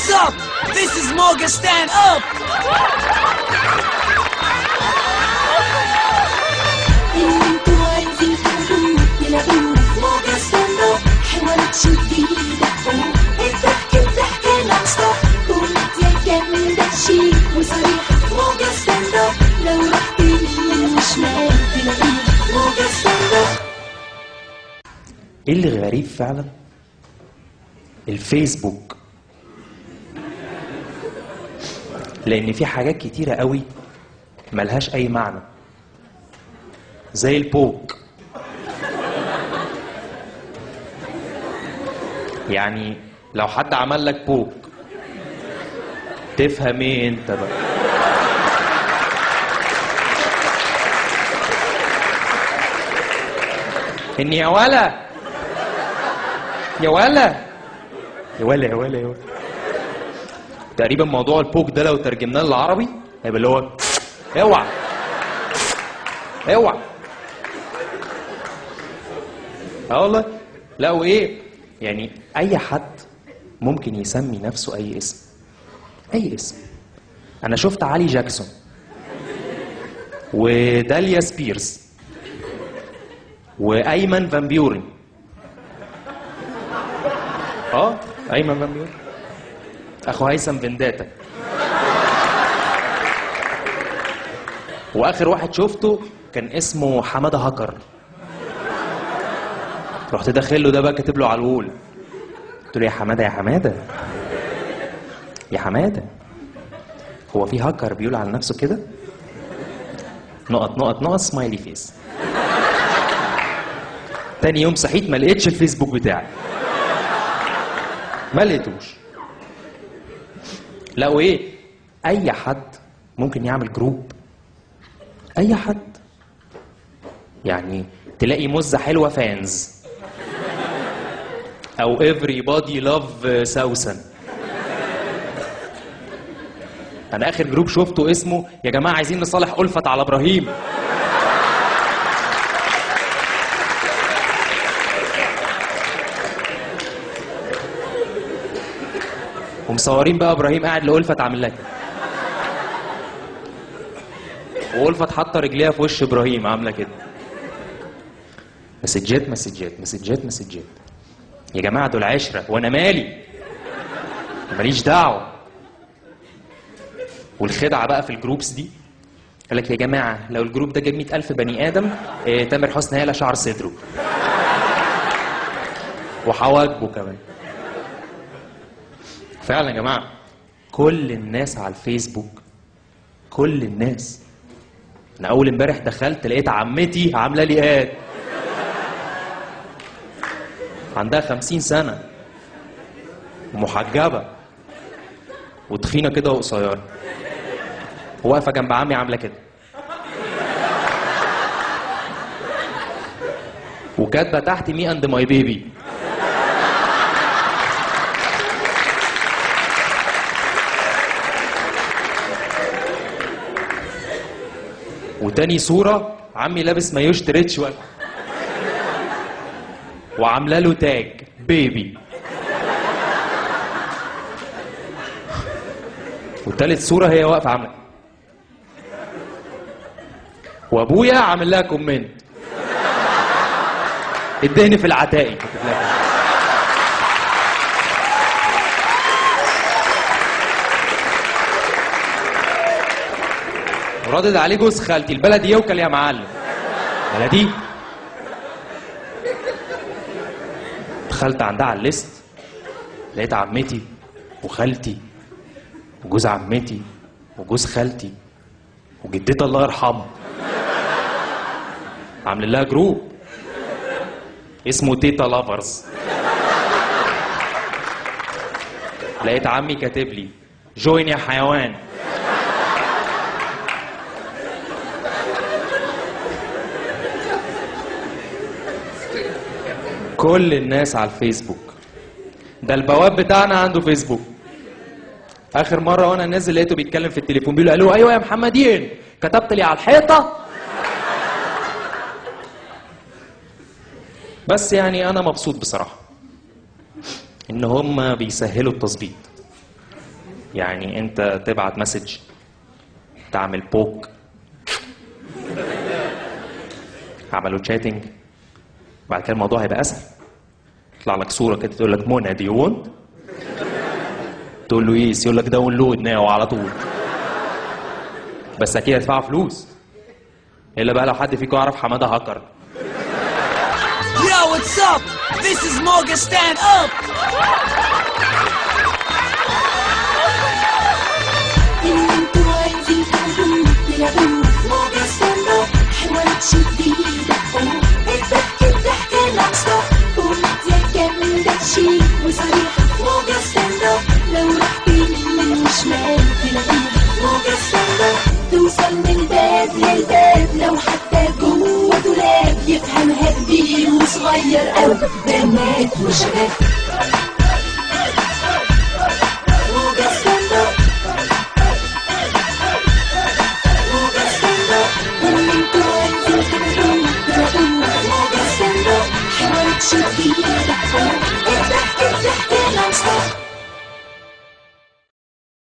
What's up? This is Morgan, stand up! اللي انتوا عايزين تقولوه تلاقوه في موجة ستاند اب. حوارات جديدة الضحك نون ستوب. كوميديا جامدة شيك وصريحة في موجة ستاند اب. لو رحت يمين وشمال تلاقيه في موجة ستاند اب. ايه اللي غريب فعلا؟ الفيسبوك، لان في حاجات كتيرة قوي ملهاش اي معنى، زي البوك. يعني لو حد عمل لك بوك تفهم ايه انت بقى؟ ان يا ولا يا ولا يا ولا يا ولا يا ولا. تقريبا موضوع البوك ده لو ترجمناه للعربي هيبقى اللي هو اوعى اوعى. والله. لا وايه يعني، اي حد ممكن يسمي نفسه اي اسم، اي اسم. انا شفت علي جاكسون وداليا سبيرز وايمن فان بيورن. ايمن فان بيورن اخو هيثم فينداتا. واخر واحد شفته كان اسمه حماده هكر. رحت داخل له ده بقى كاتب له على الوول، قلت له يا حماده يا حماده يا حماده، هو في هاكر بيقول على نفسه كده؟ نقط نقط نقط سمايلي فيس. تاني يوم صحيت ما لقيتش الفيسبوك بتاعي، ما لقيتوش. لا وايه، اي حد ممكن يعمل جروب، اي حد. يعني تلاقي مزة حلوة فانز، او everybody love سوسن. انا اخر جروب شفته اسمه يا جماعة عايزين نصالح ألفت على ابراهيم. ومصورين بقى ابراهيم قاعد لألفت عامل لك، وألفت حاطه رجليها في وش ابراهيم عامله كده. مسجات مسجات مسجات مسجات. يا جماعه دول عشره وانا مالي، ماليش دعوه. والخدعه بقى في الجروبس دي، قال لك يا جماعه لو الجروب ده جاب 100,000 بني ادم، تامر حسني هيقلع شعر صدره وحواجبه كمان. فعلا يا جماعه كل الناس على الفيسبوك، كل الناس. انا اول امبارح دخلت لقيت عمتي عامله لي اد، عندها 50 سنه ومحجبه وتخينه كده وقصيره، واقفه جنب عمي عامله كده، وكاتبه تحت مي اند ماي بيبي. وتاني صورة عمي لابس مايو اشتريتش وعامله له تاج بيبي. وتالت صورة هي واقفة عامله، وابويا عامل لها كومنت ادهني في العتاقي. ردد عليه جوز خالتي البلدي يوكل يا معلم. بلدي. دخلت عندها على الليست، لقيت عمتي وخالتي وجوز عمتي وجوز خالتي وجدتي الله يرحمها عاملين لها جروب اسمه تيتا لافرز. لقيت عمي كاتب لي جوين يا حيوان. كل الناس على الفيسبوك. ده البواب بتاعنا عنده فيسبوك. اخر مره وانا نازل لقيته بيتكلم في التليفون بيقول له ايوه يا محمدين كتبت لي على الحيطه. بس يعني انا مبسوط بصراحه ان هم بيسهلوا التظبيط. يعني انت تبعت مسج، تعمل بوك، عملوا تشاتنج، بعد كده الموضوع هيبقى اسهل. يطلع لك صوره كده تقول لك منى دي وونت، تقول له يس، يقول لك داونلود ناو على طول. بس اكيد هتدفعوا فلوس، الا بقى لو حد فيكم يعرف حماده هاكر. Yo, what's up? This is Morgan Stand Up. اللي انتوا عايزين تاخدوه تلعبوه في موجة ستاند اب، حوارات شديدة الضحك نون ستوب، كوميديا جامدة شيك وصريحة في موجة ستاند اب، لو رحت يمين وشمال تلاقيه في موجة ستاند اب، توصل من باب للباب لو حتى جوه دولاب، يفهمها كبير وصغير أو بنات وشباب.